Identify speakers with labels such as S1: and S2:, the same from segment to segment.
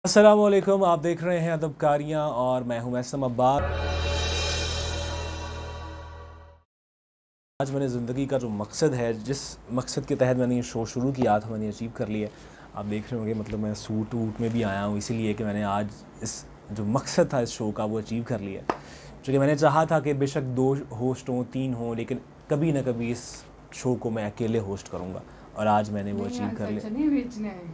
S1: अस्सलामुअलैकुम, आप देख रहे हैं अदबकारियाँ और मैं हूं मैसम अब्बास। आज मैंने ज़िंदगी का जो मकसद है, जिस मकसद के तहत मैंने ये शो शुरू किया था, मैंने अचीव कर लिया। आप देख रहे होंगे, मतलब मैं सूट वूट में भी आया हूँ इसीलिए कि मैंने आज इस जो मकसद था इस शो का वो अचीव कर लिया। क्योंकि मैंने चाहा था कि बेशक 2 होस्ट हों, 3 हों, लेकिन कभी ना कभी इस शो को मैं अकेले होस्ट करूँगा और आज मैंने वो अचीव कर लिया।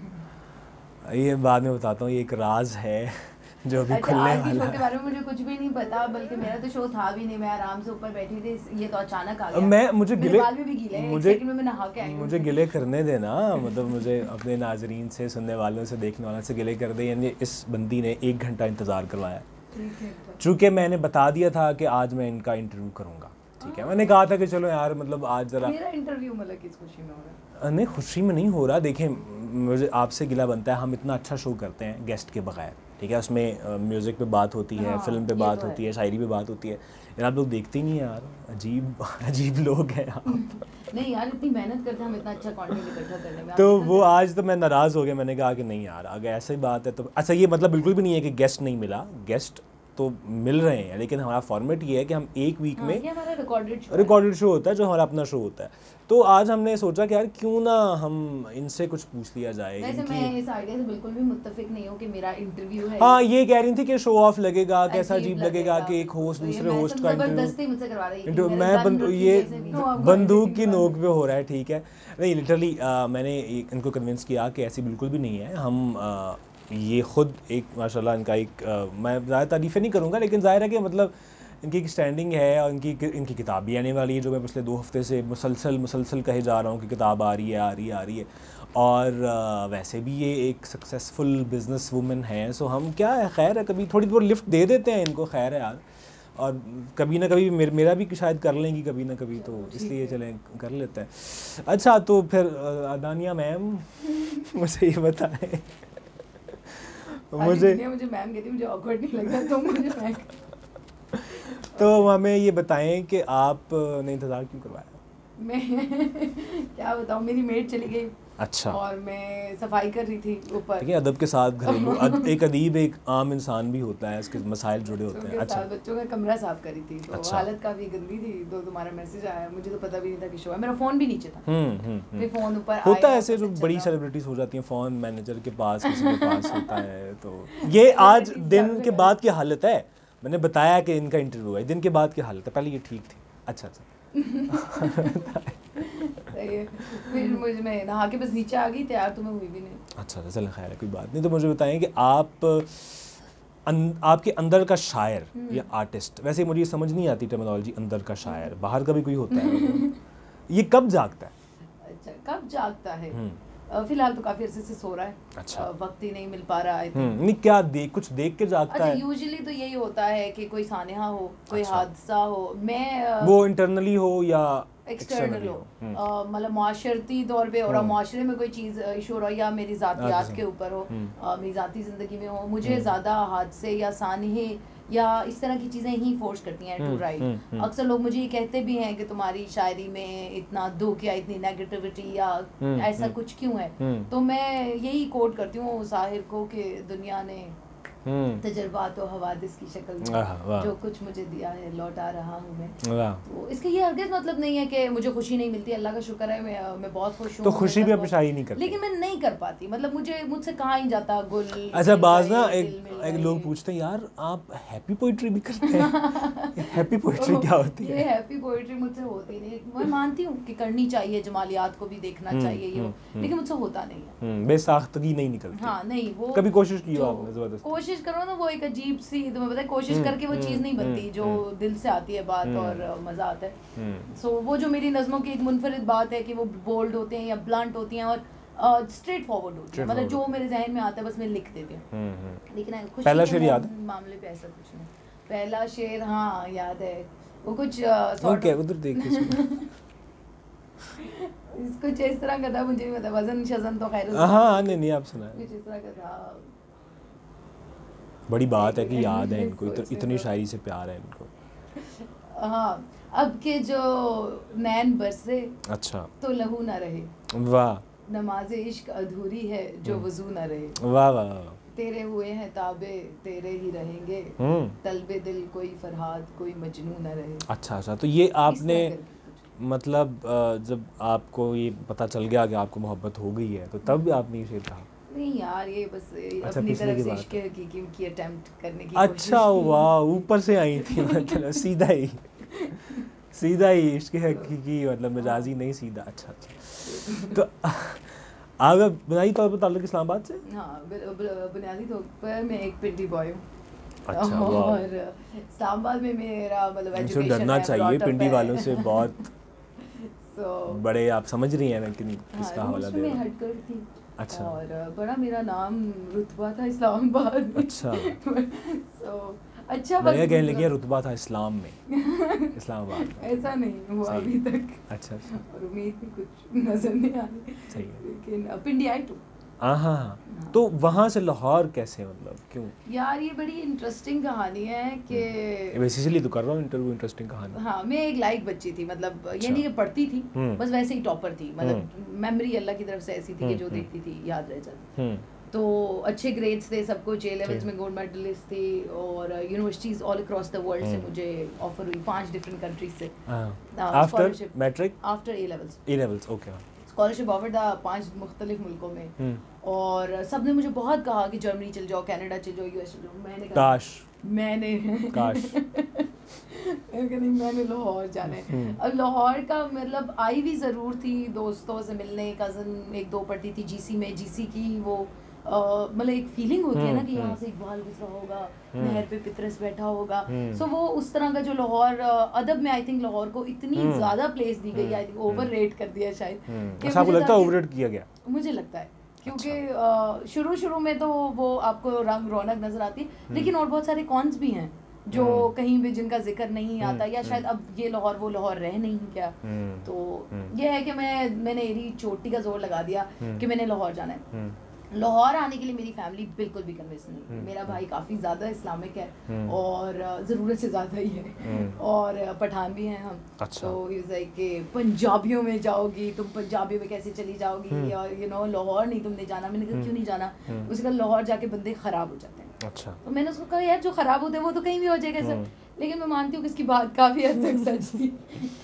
S1: ये बाद में बताता हूँ, ये एक राज है जो अभी खुलने वाला है।
S2: शो के बारे में मुझे कुछ भी नहीं पता, बल्कि मेरा तो शो था भी नहीं, मैं आराम से ऊपर बैठी थी, ये तो अचानक आ गया।
S1: मुझे गिले करने देना, मतलब मुझे अपने नाजरीन से, सुनने वालों से, देखने वालों से गिले कर दे। यानी इस बंदी ने 1 घंटा इंतज़ार करवाया, चूँकि मैंने बता दिया था कि आज मैं इनका इंटरव्यू करूँगा। ठीक है, मैंने कहा था कि चलो यार, मतलब आज ज़रा
S2: मेरा इंटरव्यू मतलब किस खुशी में हो रहा है?
S1: नहीं, खुशी में नहीं हो रहा। देखें, मुझे आपसे गिला बनता है, हम इतना अच्छा शो करते हैं गेस्ट के बगैर। ठीक है, उसमें म्यूज़िक पे बात होती है, फिल्म पे बात होती है, शायरी पे बात होती है। यार आप लोग देखते ही नहीं यार, अजीब लोग हैं आप।
S2: नहीं यार, इतनी मेहनत करते हैं हम इतना अच्छा कंटेंट इकट्ठा करने में।
S1: तो वो आज तो मैं नाराज़ हो गया। मैंने कहा कि नहीं यार, अगर ऐसी बात है तो अच्छा, ये मतलब बिल्कुल भी नहीं है कि गेस्ट नहीं मिला, गेस्ट तो मिल रहे हैं, लेकिन हमारा फॉर्मेट ये है कि हम एक वीक में रिकॉर्डेड शो होता है, जो हमारा अपना शो होता है। तो आज हमने सोचा कि यार क्यों ना हम इनसे कुछ पूछ लिया जाए।
S2: वैसे मैं इस आइडिया से बिल्कुल भी मुत्तफिक नहीं हूं कि मेरा इंटरव्यू है।
S1: हाँ, ये कह रही थी कि शो ऑफ लगेगा, कैसा अजीब लगेगा कि एक होस्ट दूसरे होस्ट का इंटरव्यू। मैं ये बंदूक की नोक पे हो रहा है। ठीक है, नहीं लिटरली मैंने इनको कन्विंस किया कि ऐसी बिल्कुल भी नहीं है। हम ये ख़ुद एक माशाल्लाह इनका एक मैं ज़्यादा तारीफ़ें नहीं करूँगा, लेकिन ज़ाहिर है कि मतलब इनकी एक स्टैंडिंग है और इनकी किताब भी आने वाली है, जो मैं पिछले 2 हफ्ते से मुसलसल कहे जा रहा हूँ कि किताब आ रही है। और वैसे भी ये एक सक्सेसफुल बिज़नेस वूमन है। सो हम क्या है, खैर है, कभी थोड़ी बहुत लिफ्ट दे देते हैं इनको, खैर है यार। और कभी ना कभी मेरा भी शायद कर लेंगी कभी ना कभी, तो इसलिए चलें कर लेते हैं। अच्छा, तो फिर दानिया मैम मुझे ये बताएं, मुझे
S2: मैम कहती, मुझे ऑकवर्ड नहीं लगता, तो मुझे मैम
S1: तो हमें ये बताएं कि आपने इंतज़ार क्यों करवाया?
S2: मैं क्या बताऊं, मेरी मेड चली गई।
S1: अच्छा।
S2: और मैं सफाई कर रही थी ऊपर।
S1: देखिए, अदब के साथ घरेलू एक अदीब एक आम इंसान भी होता है, इसके मसाइल जुड़े होते हैं। अच्छा,
S2: बच्चों का कमरा साफ करी थी, तो
S1: अच्छा।
S2: हालत काफ़ी गंदी थी, तो तुम्हारा मैसेज आया। मुझे तो पता भी नहीं था कि शो है, मेरा फ़ोन भी नीचे था। फिर फ़ोन ऊपर
S1: होता है, ऐसे जो बड़ी सेलिब्रिटीज़ हो जाती हैं, फ़ोन मैनेजर के पास, किसी के पास होता है। तो ये आज दिन के बाद की हालत है। मैंने बताया कि इनका इंटरव्यू है, दिन के बाद की हालत है, पहले ये ठीक थी। अच्छा
S2: फिर मैं नहा के बस नीचे आ गई, तैयार तो मैं हुई भी नहीं।
S1: अच्छा, चलें, खैर है, कोई बात नहीं। तो मुझे बताएं कि आपके अंदर का शायर या आर्टिस्ट, वैसे मुझे समझ नहीं आती टर्मिनोलॉजी, अंदर का शायर, बाहर का भी कोई होता है ये कब जागता है?
S2: अच्छा, कब जागता है? फिलहाल तो काफी अरसे से सो रहा है।
S1: अच्छा।
S2: वक्त ही नहीं मिल पा रहा है।
S1: नहीं, क्या कुछ देख के जागता है?
S2: यूजुअली तो यही होता है कि कोई सानेहा हो, कोई हादसा हो, मैं
S1: वो इंटरनली हो या
S2: एक्सटर्नल हो, मतलब माशरती तौर पे, और माशरे में कोई चीज़ इशू हो रहा हो, या मेरी ज़ातियात के ऊपर हो, मेरी ज़ाती ज़िंदगी में हो, मुझे ज़्यादा हादसे या सानहे या इस तरह की चीज़ें ही फोर्स करती हैं टू राइट। अक्सर लोग मुझे ये कहते भी हैं कि तुम्हारी शायरी में इतना दुख या इतनी नेगेटिविटी या ऐसा कुछ क्यों है। तो मैं यही कोट करती हूँ साहिर को कि दुनिया ने तजर्बात और हवादिस की शक्ल में जो कुछ मुझे दिया है लौटा रहा हूँ मैं। तो इसका ये हरगिज़ मतलब नहीं है कि मुझे खुशी नहीं मिलती, अल्लाह का शुक्र है, मैं बहुत खुश हूँ।
S1: तो खुशी भी अपनी शायरी नहीं करती,
S2: लेकिन मैं नहीं कर पाती, मतलब मुझसे कहा ही जाता गुल।
S1: अच्छा, बाज ना एक लोग पूछते हैं, यार आप हैप्पी पोइट्री भी करते हैं? हैप्पी पोइट्री क्या होती है?
S2: ये हैप्पी पोइट्री मुझसे होती नहीं। मैं मानती हूँ कि करनी चाहिए, जमालियात को भी देखना चाहिए ये, लेकिन मुझसे होता नहीं है,
S1: बेसाख्तगी नहीं निकलती।
S2: हाँ, नहीं, वो
S1: कभी कोशिश की हो आपने? जबरदस्त
S2: कोशिश करो ना, वो एक अजीब सी, तुम्हें पता है, कोशिश करके वो चीज़ नहीं बनती जो दिल से आती है बात, और मज़ा आता है। सो वो जो मेरी नज़मों की एक मुनफरिद बात है कि वो बोल्ड होते हैं या ब्लंट होती हैं और स्ट्रेट फॉरवर्ड होती है, मतलब जो मेरे जहन में आता है बस मैं लिख देती हूँ। लेकिन
S1: पहला शेर याद है?
S2: मामले पे ऐसा कुछ नहीं। पहला शेर हाँ याद है, वो कुछ
S1: उधर देखिए
S2: कुछ इस तरह का था, मुझे भी पता, वजन शजन तो खैर,
S1: हाँ नहीं आप सुना,
S2: कुछ इस तरह का था।
S1: बड़ी बात है कि याद है इनको, इतनी शायरी से प्यार है इनको।
S2: हाँ, अब के जो नैन बरसे,
S1: अच्छा,
S2: तो लहू ना रहे,
S1: वाह,
S2: नमाज़े इश्क अधूरी है जो वजू ना रहे।
S1: वाह वाह,
S2: तेरे हुए हैं ताबे तेरे ही रहेंगे, तलबे दिल कोई फरहाद कोई मजनू न रहे।
S1: अच्छा, तो ये आपने मतलब जब आपको ये पता चल गया कि आपको मोहब्बत हो गई है तो तब आपने ये शेर कहा?
S2: नहीं यार, ये बस अपनी तरफ से इश्क हकीकी की अटेम्प्ट करने की
S1: अच्छा, वाह, ऊपर से आई थी मतलब सीधा ही इश्क हकीकी, मतलब मजाजी नहीं, सीधा। अच्छा, तो आप बुनियादी तौर पर ताल्लुक इस्लामाबाद से?
S2: हाँ, बुनियादी तौर पर मैं एक पिंडी बॉय हूँ।
S1: अच्छा,
S2: और इस्लामाबाद में मेरा मतलब एजुकेशन है।
S1: डरना चाहिए पिंडी वालों से बहुत। बड़े आप समझ रही हैं लेकिन किसका हवाला दे रहा हूं। अच्छा, और
S2: बड़ा मेरा नाम रुतबा था इस्लामाबाद।
S1: अच्छा,
S2: अच्छा,
S1: बढ़िया कहने लगी रुतबा था इस्लाम में इस्लामाबाद में।
S2: ऐसा नहीं हुआ अभी तक।
S1: अच्छा,
S2: और उम्मीद भी कुछ नजर नहीं आ रही।
S1: सही है,
S2: लेकिन पिंडी आई टू।
S1: हाँ, तो वहाँ से लाहौर कैसे, मतलब क्यों?
S2: यार ये बड़ी इंटरेस्टिंग कहानी है कि
S1: बेसिकली तो कर रहा हूँ इंटरव्यू, इंटरेस्टिंग कहानी।
S2: हाँ, मैं एक लाइक बच्ची थी, मतलब ये नहीं कि पढ़ती थी, बस वैसे ही टॉपर थी, मतलब मेमोरी अल्लाह की तरफ से ऐसी थी कि जो देखती थी याद रह जाती। तो अच्छे ग्रेड्स थे सब कुछ, A-levels में गोल्ड मेडलिस्ट थी, और universities all across the world से मुझे ऑफर हुई 5 डिफरेंट कंट्रीज से।
S1: After matric,
S2: after A-levels,
S1: okay,
S2: scholarship offer था 5 मुख्तलिफ मुल्कों में। और सब ने मुझे बहुत कहा कि जर्मनी चल जाओ, कनाडा चल जाओ, US चल जाओ। मैंने कहा मैंने लाहौर जाना है। अब लाहौर का मतलब आई भी ज़रूर थी दोस्तों से मिलने, कज़न एक दो पढ़ती थी GC में, GC की वो मतलब एक फीलिंग होती है ना कि यहाँ से इकबाल गुजरा होगा, नहर पे पितरस बैठा होगा। सो वो उस तरह का जो लाहौर अदब में आई थिंक लाहौर को इतनी ज़्यादा प्लेस दी गई, आई थिंक ओवर रेट कर दिया शायद।
S1: आपको लगता है ओवर रेट किया गया?
S2: मुझे लगता है, क्योंकि शुरू में तो वो आपको रंग रौनक नजर आती है, लेकिन और बहुत सारे कॉन्स भी हैं जो कहीं भी जिनका जिक्र नहीं आता, या शायद अब ये लाहौर वो लाहौर रह नहीं क्या। तो ये है कि मैंने एरी चोटी का जोर लगा दिया कि मैंने लाहौर जाना है। लाहौर आने के लिए मेरी फैमिली बिल्कुल भी कन्विंस नहीं। मेरा भाई काफ़ी ज़्यादा इस्लामिक है और ज़रूरत से ज़्यादा ही है, और पठान भी हैं हम।
S1: अच्छा।
S2: तो कि पंजाबियों में जाओगी तुम, पंजाबियों में कैसे चली जाओगी, और लाहौर नहीं तुमने जाना। मैंने कहा क्यों नहीं जाना? उसके बाद लाहौर जाके बंदे ख़राब हो जाते हैं। अच्छा। तो मैंने उसको कहा यार जो ख़राब होते हैं वो तो कहीं भी हो जाएगा सर, लेकिन मैं मानती हूँ कि इसकी बात काफ़ी हद तक सच थी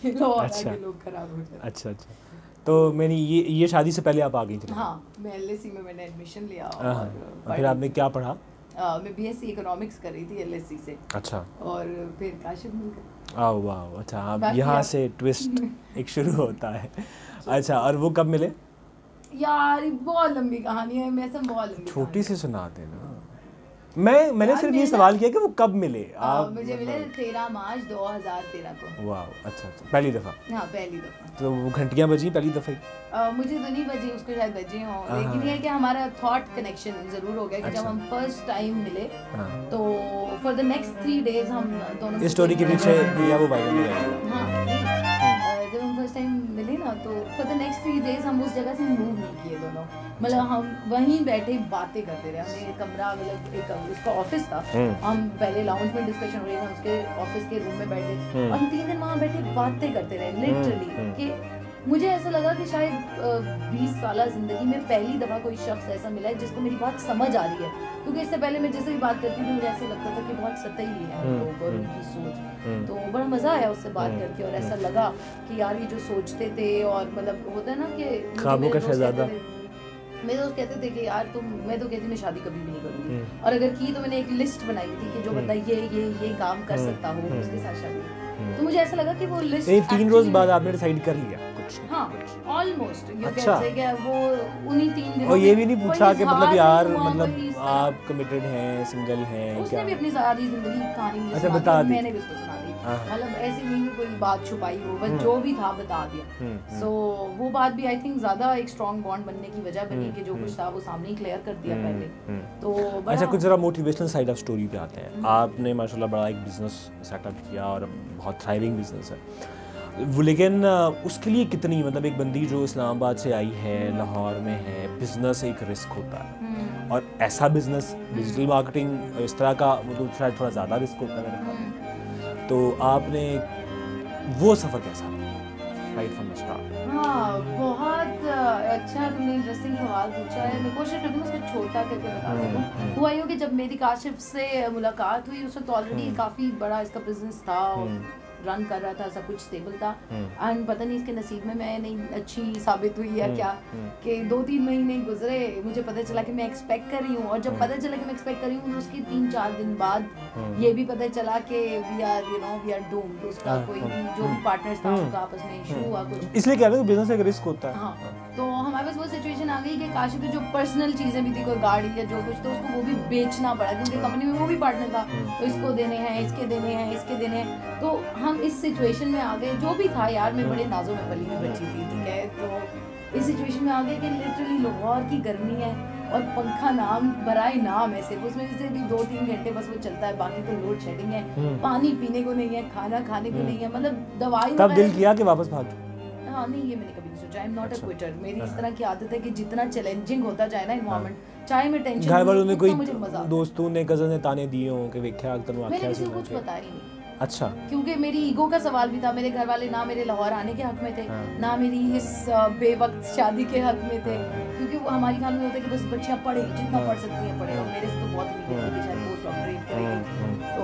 S2: कि लाहौर आके लोग ख़राब हो जाते हैं।
S1: अच्छा, तो मैंने ये शादी से पहले आप आ गई थी?
S2: हाँ, मैं LSE में मैंने एडमिशन लिया।
S1: और फिर आपने क्या पढ़ा?
S2: मैं BSc इकोनॉमिक्स कर रही थी LSE से।
S1: अच्छा।
S2: और फिर काशिफ मिल गया।
S1: वाह, अच्छा, अब यहाँ से ट्विस्ट एक शुरू होता है। अच्छा, और वो कब मिले?
S2: यार बहुत लंबी कहानी है, मैं सब बहुत लंबी
S1: छोटी सी सुना देना। मैंने सिर्फ ये सवाल किया कि वो कब मिले आप?
S2: मुझे मिले 13 मार्च 2013 को।
S1: वाह, अच्छा, पहली दफ़ा?
S2: हाँ, पहली दफ़ा।
S1: तो वो घंटियाँ बजी पहली दफ़ा ही?
S2: मुझे तो नहीं बजी, उसको शायद बजी हों, लेकिन ये कि हमारा थॉट कनेक्शन ज़रूर हो गया कि जब हम फर्स्ट टाइम मिले तो फॉर द नेक्स्ट 3 डेज हम दोनों
S1: इस स्टोरी के पीछे या वो वायरल हो गया।
S2: हाँ, जब हम फर्स्ट टाइम मिले ना तो फॉर द नेक्स्ट 3 डेज हम उस जगह से मूव नहीं किए दोनों, मतलब हम वहीं बैठे बातें करते रहे। हमने एक कमरा, मतलब एक उसका ऑफिस था, हम पहले लाउंज में डिस्कशन हो रही थी, उसके ऑफिस के रूम में बैठे और हम 3 दिन वहाँ बैठे बातें करते रहे लिटरली। कि मुझे ऐसा लगा कि शायद 20 साल ज़िंदगी में पहली दफ़ा कोई शख्स ऐसा मिला है जिसको मेरी बात समझ आ रही है, क्योंकि इससे पहले मैं जिससे भी बात करती थी मुझे ऐसा लगता था कि बहुत सतही है लोग और उनकी सोच। तो बड़ा मज़ा आया उससे बात करके, और ऐसा लगा कि यार ये जो सोचते थे, और मतलब होता है ना कि
S1: ख्वाबों का शहज़ादा,
S2: मेरे दोस्त कहते थे कि यार मैं तो कहती मैं शादी कभी भी नहीं करूँगी, और अगर की तो मैंने एक लिस्ट बनाई थी कि जो बंदा ये काम कर सकता हो उसके साथ शादी। तो मुझे ऐसा लगा कि वो लिस्ट
S1: 3 रोज बाद आपने डिसाइड कर लिया कुछ?
S2: हाँ, ऑलमोस्ट यू कैन से कि वो उन्हीं 3 दिनों।
S1: और ये भी नहीं पूछा कि मतलब यार मतलब आप कमिटेड हैं, सिंगल हैं?
S2: उसने भी अपनी सारी जिंदगी की कहानी मुझे बता दी, मैंने भी उसको सुना दी, मतलब ऐसे नहीं कोई बात छुपाई हो, बस जो भी था बता दिया। सो वो बात भी आई थिंक ज्यादा एक स्ट्रॉन्ग बॉन्ड बनने की वजह बनी कि जो कुछ था वो सामने ही क्लियर कर दिया पहले। तो
S1: अच्छा, कुछ जरा मोटिवेशनल साइड ऑफ स्टोरी पे आते हैं। आपने माशाल्लाह बड़ा एक बिजनेस सेटअप किया और बहुत थ्राइविंग बिजनेस है वो, लेकिन उसके लिए कितनी, मतलब एक बंदी जो इस्लामाबाद से आई है, लाहौर में है, बिजनेस एक रिस्क होता है, और ऐसा बिजनेस डिजिटल मार्केटिंग इस तरह का वो तो शायद थोड़ा ज़्यादा रिस्क होता है मेरे ख्याल। तो आपने वो सफ़र कैसा राइट फ्रॉम द स्टार्ट?
S2: हाँ, बहुत अच्छा तुमने इंटरेस्टिंग सवाल पूछा है। मैं कोशिश करती हूँ उसको छोटा करके बता सकूँ। हुआ यूँ कि जब मेरी काशिफ से मुलाकात हुई उस वक्त ऑलरेडी काफ़ी बड़ा इसका बिजनेस था, रन कर रहा था, सब कुछ स्टेबल था। एंड पता नहीं इसके नसीब में मैं नहीं अच्छी साबित हुई या क्या, कि 2-3 महीने गुजरे, मुझे पता चला कि मैं एक्सपेक्ट कर रही हूँ, और जब पता चला कि मैं एक्सपेक्ट कर रही हूँ उसके 3-4 दिन बाद ये भी पता चला कि वी आर डूम्ड। उसका कोई भी जो भी पार्टनर्स था उनका आपस में इशू हुआ कुछ।
S1: इसलिए कह रहा हूँ बिजनेस एक रिस्क होता है।
S2: हाँ, तो हमारे पास वो सिचुएशन आ गई कि काशिफ की जो पर्सनल चीज़ें भी थी, कोई गाड़ी या जो कुछ, तो उसको वो भी बेचना पड़ा क्योंकि कंपनी में वो भी पार्टनर था। तो इसको देने हैं, इसके देने हैं, इसके देने हैं। तो हम इस सिचुएशन में आ गए। जो भी था यार, मैं बड़े नाजों में पली हुई बच्ची थी, ठीक है। तो इस सिचुएशन में आ गए कि लिटरली लाहौर की गर्मी है और पंखा नाम बराए नाम है सिर्फ, उसमें से भी 2-3 घंटे बस वो चलता है, बाकी तो लोड शेडिंग है, पानी पीने को नहीं है, खाना खाने को नहीं है, मतलब दवाई।
S1: तब दिल किया कि वापस भाग?
S2: हाँ नहीं, ये मैंने कभी नहीं सोचा। I am not a Quetta. मेरी इस तरह की आदत है कि जितना चैलेंजिंग होता जाए ना इन्वायरमेंट, चाहे मैं टेंशन
S1: घर वालों ने, कोई दोस्तों ने, कजन ने ताने दिए हो कि वेख्या तनु आख्या
S2: मैंने किसी को कुछ बताया ही नहीं।
S1: अच्छा,
S2: क्योंकि मेरी ईगो का सवाल भी था। मेरे घर वाले ना मेरे लाहौर आने के हक में थे, ना मेरी इस बेवक्त शादी के हक में थे, क्योंकि वो हमारी फैमिली में होता है कि बस बच्चियां पढ़े, जितना पढ़ सकती हैं पढ़े, और मेरे से तो बहुत उम्मीद थी कि शायद पोस्ट डॉक्टरेट करेंगी। तो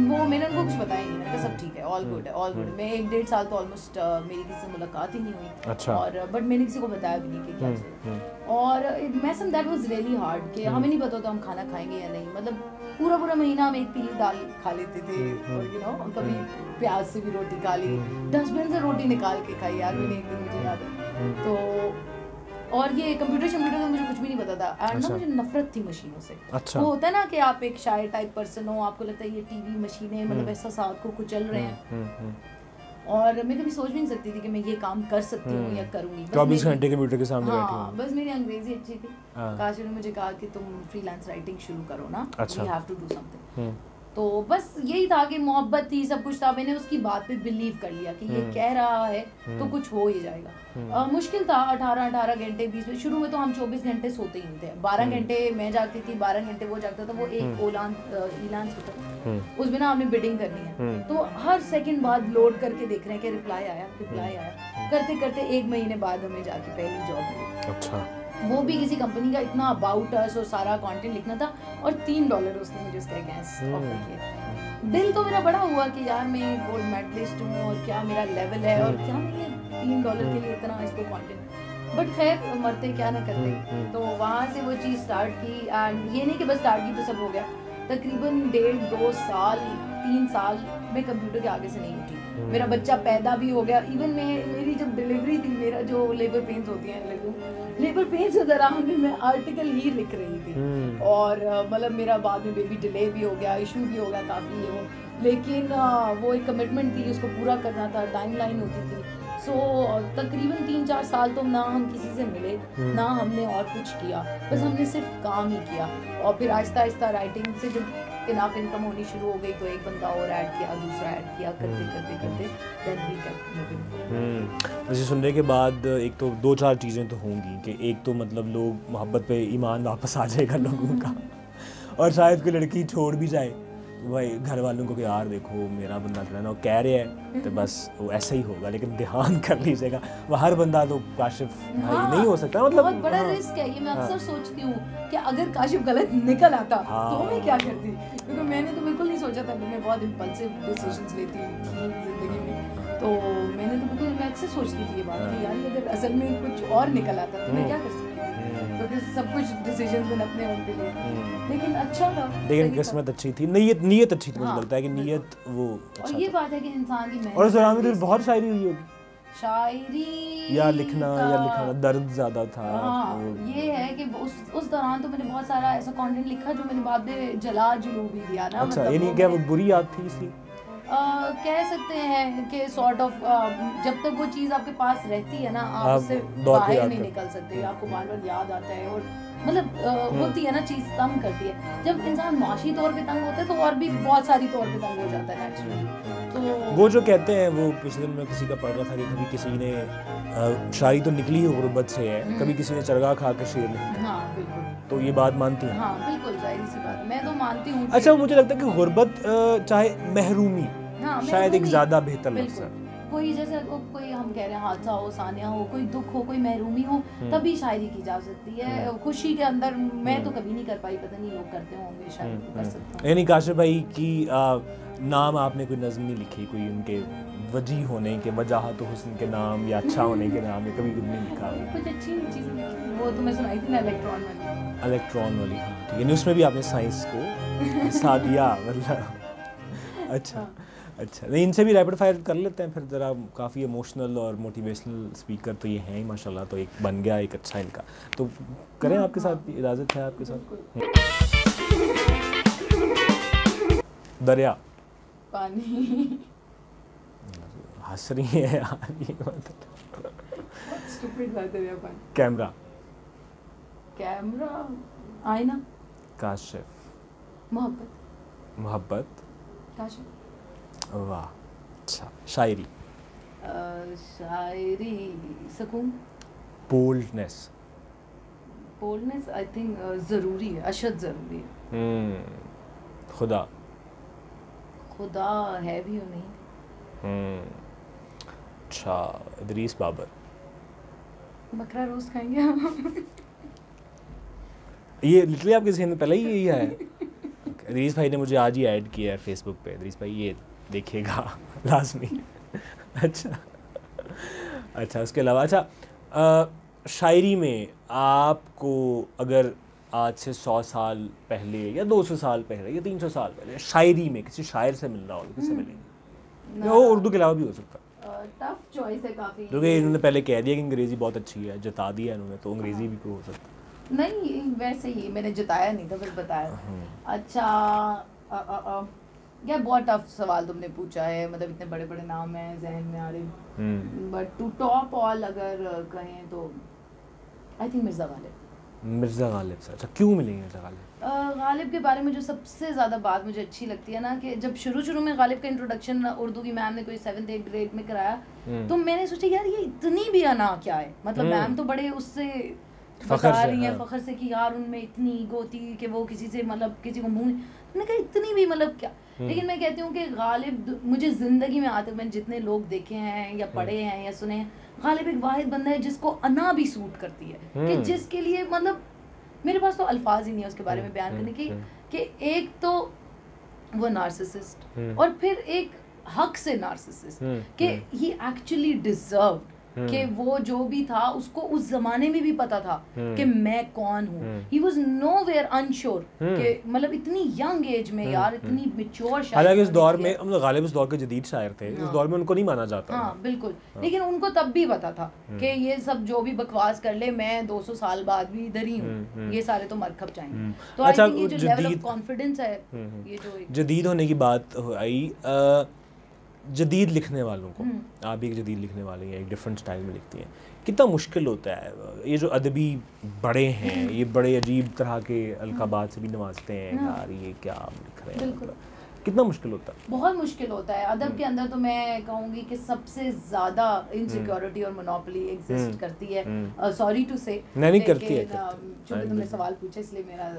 S2: वो मैंने उनको कुछ बताया ही नहीं, मैंने कहा सब ठीक है, ऑल गुड है, ऑल गुड। मैं 1-1.5 साल तो ऑलमोस्ट मेरी किसी से मुलाकात ही नहीं हुई।
S1: अच्छा।
S2: और बट मैंने किसी को बताया भी नहीं कि क्या चल रहा है। और मैं सम दैट वाज रियली हार्ड कि हमें नहीं पता था हम खाना खाएंगे या नहीं। मतलब पूरा महीना हम एक पीली दाल खा लेते थे, और कभी प्याज से भी रोटी खा ली, डस्टबिन से रोटी निकाल के खाई यार मैंने एक दिन, मुझे याद है। तो और ये कंप्यूटर तो मुझे कुछ भी नहीं पता था। एंड ना मुझे नफरत थी मशीनों से।
S1: अच्छा।
S2: वो होता है ना कि आप एक शायर टाइप पर्सन हो, आपको लगता है ये टीवी मशीनें मतलब ऐसा साथ को कुचल रहे हैं, और मैं कभी सोच भी नहीं सकती थी कि मैं ये काम कर सकती हूँ या करूँगी।
S1: 24 घंटे कंप्यूटर के सामने बैठी हूँ।
S2: बस मेरी अंग्रेजी अच्छी थी। काशिफ ने मुझे कहा कि तुम फ्रीलांस राइटिंग शुरू करो ना, you have to do something. तो बस यही था कि मोहब्बत थी, सब कुछ था, मैंने उसकी बात पे बिलीव कर लिया कि ये कह रहा है तो कुछ हो ही जाएगा। मुश्किल था 18 घंटे 20 में। शुरू में तो हम 24 घंटे सोते ही नहीं थे। 12 घंटे मैं जागती थी, 12 घंटे वो जागता था। वो एक ईलान उसमें ना आपने बिडिंग करनी है, तो हर सेकंड बाद लोड करके देख रहे हैं कि रिप्लाई आया। करते करते 1 महीने बाद हमें जाके पहली जॉब मिली।
S1: अच्छा।
S2: वो भी किसी कंपनी का, इतना अबाउट अस और सारा कंटेंट लिखना था, और $3 उसने मुझे उसका अगेंस्ट ऑफर किया। दिल तो मेरा बड़ा हुआ कि यार मैं गोल्ड मेडलिस्ट हूँ और क्या मेरा लेवल है, और क्या मैं $3 के लिए इतना इसको कंटेंट। बट खैर मरते क्या ना करते। तो वहाँ से वो चीज़ स्टार्ट की। एंड ये नहीं कि बस स्टार्ट की तो सब हो गया। तकरीबन 1.5-2 साल 3 साल मैं कंप्यूटर के आगे से नहीं उठी। मेरा बच्चा पैदा भी हो गया। इवन मेरी जब डिलीवरी थी, मेरा जो लेबर पेन्स होती हैं, लेबर पेन्स के दौरान भी मैं आर्टिकल ही लिख रही थी। और मतलब मेरा बाद में बेबी डिले भी हो गया, इशू भी हो गया काफ़ी। लेकिन वो एक कमिटमेंट थी, उसको पूरा करना था, टाइमलाइन होती थी। सो तकरीबन 3-4 साल तो ना हम किसी से मिले, ना हमने और कुछ किया, बस हमने सिर्फ काम ही किया। और फिर आहिस्ता आहिस्ता राइटिंग से जब इनफ इनकम होनी शुरू हो गई, तो एक बंदा और ऐड किया, दूसरा ऐड किया, करते देन वी केप्ट मूविंग।
S1: वैसे सुनने के बाद एक तो 2-4 चीज़ें तो होंगी कि एक तो मतलब लोग मोहब्बत पे ईमान वापस आ जाएगा लोगों का, और शायद कोई लड़की छोड़ भी जाए भाई घर वालों को कि यार देखो मेरा बंदा रहना कह रहे हैं तो बस वो ऐसा ही होगा, लेकिन ध्यान कर लीजिएगा वो हर बंदा तो काशिफ भाई नहीं हो सकता। मतलब
S2: बहुत बड़ा रिस्क है ये। मैं अक्सर सोचती हूँ कि अगर काशिफ गलत निकल आता तो मैं क्या करती, क्योंकि मैंने तो बिल्कुल नहीं सोचा था। मैं बहुत इम्पल्सिव डिसीजंस लेती हूँ जिंदगी में, तो मैंने तो बिल्कुल, मैं अक्सर सोचती थी ये बात कि यार अगर असल में कुछ और निकल आता तो मैं क्या कर सकती, क्योंकि सब कुछ डिसीजंस मैंने अपने उनके लिए। लेकिन अच्छा था,
S1: लेकिन किस्मत अच्छी थी, नीयत अच्छी थी। मुझे लगता है कि नीयत वो
S2: और ये बात है कि इंसान की मेहनत।
S1: और उस दौरान में बहुत शायरी हुई होगी,
S2: शायरी
S1: या लिखना दर्द ज्यादा था।
S2: हाँ, ये है कि उस दौरान तो मैंने बहुत सारा ऐसा कंटेंट लिखा जो मैंने बाद में जला जुलू भी दिया ना।
S1: अच्छा, ये नहीं क्या वो बुरी याद थी इसलिए
S2: कह सकते हैं कि सॉर्ट ऑफ जब तक वो चीज़ आपके पास रहती है ना, आप उससे बाहर नहीं निकल सकते, आपको बार बार याद आता है। और मतलब होती है ना चीज़, तंग करती है। जब इंसान माशी तौर पे तंग होता है तो और भी बहुत सारी तौर पे तंग हो जाता है नेचुरली। तो
S1: वो जो कहते हैं, वो पिछले दिन में किसी का पढ़ रहा था कि कभी किसी ने शायरी तो निकली ही गुर्बत से है, कभी किसी ने चरगा खा कर शेर नहीं।
S2: हाँ बिल्कुल,
S1: तो ये बात मानती हैं?
S2: हाँ बिल्कुल, जाहिर सी बात, मैं तो मानती हूँ।
S1: अच्छा, मुझे लगता है कि गुर्बत चाहे महरूमी,
S2: हाँ,
S1: शायद एक ज़्यादा बेहतर लफ्ज़ है।
S2: कोई जैसे कोई हम कह रहे हैं हादसा हो, सानिया हो, कोई दुख हो, कोई महरूमी हो, तभी शायरी की जा सकती है। खुशी के अंदर मैं तो कभी नहीं कर पाई, पता नहीं लोग करते होंगे, शायद कर सकते हैं।
S1: यानी काशिफ भाई की नाम आपने कोई नज़म नहीं लिखी, कोई उनके वजी होने के, वजाहत हुस्न के नाम या अच्छा होने के नाम कभी नहीं लिखा?
S2: कुछ अच्छी चीज़ें वो तो मैं सुनाई थी ना, इलेक्ट्रॉन वाली।
S1: इलेक्ट्रॉन वाली, हाँ ठीक है। उसमें भी आपने साइंस को साथ दिया, मतलब अच्छा अच्छा। नहीं, इनसे भी रैपिड फायर कर लेते हैं फिर ज़रा। काफ़ी इमोशनल और मोटिवेशनल स्पीकर तो ये हैं ही माशाल्लाह, तो एक बन गया एक अच्छा इनका। तो करें आपके साथ, इजाज़त है आपके साथ? दरिया,
S2: पानी,
S1: हंस रही है यार ये मतलब
S2: स्टूपिड बात है। पानी,
S1: कैमरा,
S2: कैमरा, आईना,
S1: काशिफ,
S2: मोहब्बत,
S1: मोहब्बत,
S2: काशिफ।
S1: वाह, अच्छा। शायरी,
S2: शायरी, सुकून,
S1: बोल्डनेस,
S2: बोल्डनेस आई थिंक ज़रूरी है, अशद ज़रूरी है।
S1: खुदा,
S2: खुदा है भी और नहीं।
S1: अच्छा। इदरीस बाबर,
S2: बकरा रोज़ खाएंगे हम।
S1: ये लिटरली आपके ज़हन में पहले ही यही है? इदरीस भाई ने मुझे आज ही ऐड किया है फेसबुक पे। इदरीस भाई ये देखिएगा लाजमी। अच्छा अच्छा। उसके अलावा अच्छा, शायरी में आपको अगर आज से 100 साल पहले या 200 साल पहले या 300 साल पहले शायरी में किसी शायर से मिलना हो, किससे मिलेंगे? वो उर्दू के अलावा भी हो सकता है।
S2: टफ चॉइस है काफ़ी,
S1: क्योंकि इन्होंने पहले कह दिया कि अंग्रेज़ी बहुत अच्छी है, जता दिया इन्होंने, तो अंग्रेज़ी भी हो सकता है।
S2: नहीं वैसे ही मैंने जताया नहीं था, फिर बताया। अच्छा, यार बहुत टफ सवाल तुमने पूछा है, मतलब इतने बड़े बड़े नाम हैं जहन में आ रहे, बट टू टॉप ऑल अगर कहें तो आई थिंक मिर्ज़ा गालिब।
S1: मिर्ज़ा गालिब से? अच्छा, क्यों मिलेंगे मिर्ज़ा गालिब?
S2: गालिब के बारे में जो सबसे ज़्यादा बात मुझे अच्छी लगती है ना, कि जब शुरू में गालिब का इंट्रोडक्शन उर्दू की मैम ने कोई 7th-8th ग्रेड में कराया, तो मैंने सोचा यार ये इतनी भी अना क्या है, मतलब मैम तो बड़े उससे बता रही हैं फ़ख्र से कि यार उनमें इतनी ईगो थी कि वो किसी से मतलब किसी को मुँह, मैंने कहा इतनी भी मतलब क्या। लेकिन मैं कहती हूँ कि गालिब, मुझे ज़िंदगी में आते मैंने जितने लोग देखे हैं या पढ़े हैं या सुने हैं, गालिब एक वाहिद बंदा है जिसको अना भी सूट करती है, कि जिसके लिए मतलब मेरे पास तो अल्फाज ही नहीं है उसके बारे में बयान करने की, कि एक तो वो नार्सिसिस्ट और फिर एक हक से नार्सिसिस्ट, कि ही एक्चुअली डिजर्व्ड कि वो जो भी था उसको उस जमाने में भी पता था कि मैं कौन हूँ। ही वाज नोवेयर अनश्योर कि मतलब इतनी यंग एज में यार इतनी मैच्योर शायर।
S1: हालांकि इस दौर में मतलब गालिब इस दौर के जदीद शायर थे, इस दौर में उनको नहीं माना जाता।
S2: हाँ बिल्कुल, लेकिन उनको तब भी पता था कि ये सब जो भी बकवास कर ले, मैं 200 साल बाद भी इधर ही हूँ, ये सारे तो मरकब चाहिए। तो आई थिंक ये जो लेवल ऑफ कॉन्फिडेंस है, ये जो
S1: जदीद होने की बात आई, जदीद लिखने वालों को, आप भी एक जदीद लिखने वाले हैं, एक डिफरेंट स्टाइल में लिखती हैं, कितना मुश्किल होता है? ये जो अदबी बड़े हैं, ये बड़े अजीब तरह के अलकाबात से भी नवाजते हैं, यार ये क्या लिख रहे हैं, कितना मुश्किल होता है?
S2: बहुत मुश्किल होता है। अदब के अंदर तो मैं कहूँगी कि सबसे ज़्यादा इनसिक्योरिटी और मोनोपोली एग्जिस्ट करती है। सॉरी टू से
S1: नहीं करती है,
S2: चूँकि तुमने सवाल पूछा इसलिए मेरा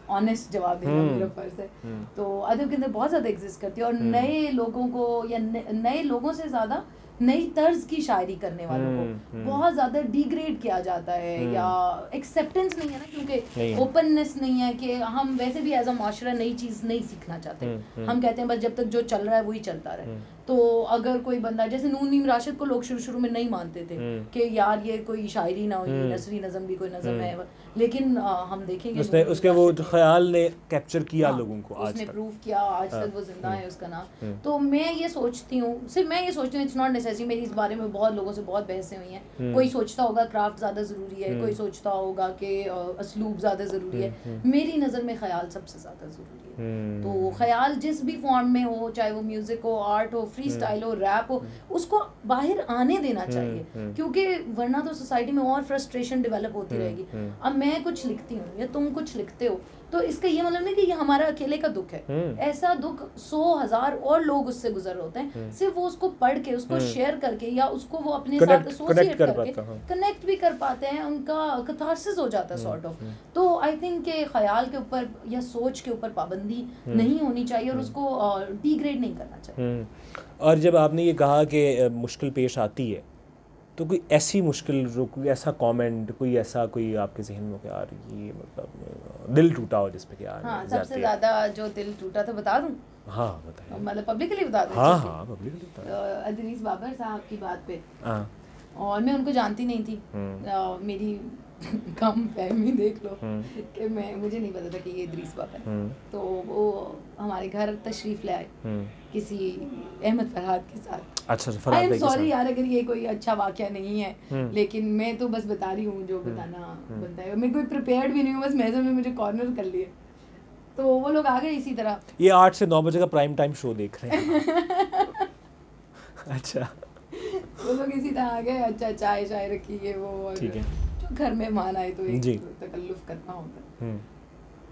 S2: ऑनेस्ट जवाब देना मेरा फर्ज है। तो अदब के अंदर बहुत ज़्यादा एग्जिस्ट करती है, और नए लोगों को या नए लोगों से ज़्यादा नई तर्ज की शायरी करने वालों को बहुत ज़्यादा डिग्रेड किया जाता है, या एक्सेप्टेंस नहीं है ना, क्योंकि ओपननेस नहीं है कि हम वैसे भी एज अ माशरा नई चीज़ नहीं सीखना चाहते। हम कहते हैं बस जब तक जो चल रहा है वही चलता रहे। तो अगर कोई बंदा जैसे नून मीम राशिद को लोग शुरू में नहीं मानते थे कि यार ये कोई शायरी ना हुई, नसरी नज़म भी कोई नज़म है, लेकिन हम देखेंगे
S1: उसके वो ख्याल ने कैप्चर किया लोगों को, आज
S2: उसने प्रूव किया, आज तक वो जिंदा है उसका नाम। तो मैं ये सोचती हूँ, सिर्फ मैं ये सोचती हूँ, इट्स नॉट नेसेसरी, मेरी इस बारे में बहुत लोगों से बहुत बहसें हुई हैं। कोई सोचता होगा क्राफ्ट ज़्यादा ज़रूरी है, कोई सोचता होगा कि असलूब ज़्यादा ज़रूरी है। मेरी नज़र में ख्याल सबसे ज़्यादा ज़रूरी है। तो ख्याल जिस भी फॉर्म में हो, चाहे वो म्यूज़िक हो, आर्ट हो, फ्री स्टाइल हो, रैप हो, उसको बाहर आने देना चाहिए, क्योंकि वरना तो सोसाइटी में और फ्रस्ट्रेशन डेवलप होती रहेगी। अब मैं कुछ लिखती हूँ या तुम कुछ लिखते हो, तो इसका ये मतलब नहीं कि ये हमारा अकेले का दुख है, ऐसा दुख 100,000 और लोग उससे गुजर होते हैं, सिर्फ वो उसको पढ़ के, उसको शेयर करके या उसको वो अपने साथ एसोसिएट करके कनेक्ट भी कर पाते हैं, उनका कैथारसिस हो जाता है सॉर्ट ऑफ। तो आई थिंक के ख्याल के ऊपर या सोच के ऊपर पाबंदी नहीं होनी चाहिए और उसको डिग्रेड नहीं करना चाहिए।
S1: और जब आपने ये कहा कि मुश्किल पेश आती है, तो कोई ऐसी मुश्किल जो कोई ऐसा कमेंट, कोई ऐसा कोई आपके जहन में यार ये मतलब दिल टूटा हो जिस पे कि यार?
S2: हाँ, सबसे ज़्यादा जो दिल टूटा था बता दूँ?
S1: हाँ बताइए।
S2: मतलब पब्लिकली बता दूँ?
S1: हाँ पब्लिकली बता।
S2: अदरीस बाबर साहब की बात पे, और मैं उनको जानती नहीं थी, मेरी कम फहमी देख लो कि मुझे नहीं पता था कि ये इदरीस बाबर है। तो वो हमारे घर तशरीफ ले आए किसी अहमद फरहाद के साथ।
S1: अच्छा, फरहाद भाई के साथ।
S2: सॉरी यार अगर ये कोई अच्छा वाकया नहीं है, लेकिन मैं तो बस बता रही हूँ जो बताना बनता है। मैं कोई प्रिपेयर्ड भी नहीं हूँ, बस मेज़ों में मुझे कॉर्नर कर लिए। तो वो लोग आ गए इसी तरह।
S1: ये 8 से 9 बजे का प्राइम टाइम शो देख रहे हैं। अच्छा,
S2: वो लोग इसी तरह आ गए, अच्छा चाय चाय रखी है वो, और
S1: ठीक है,
S2: जो घर में मेहमान आए तो एक तकल्लुफ करना होता है।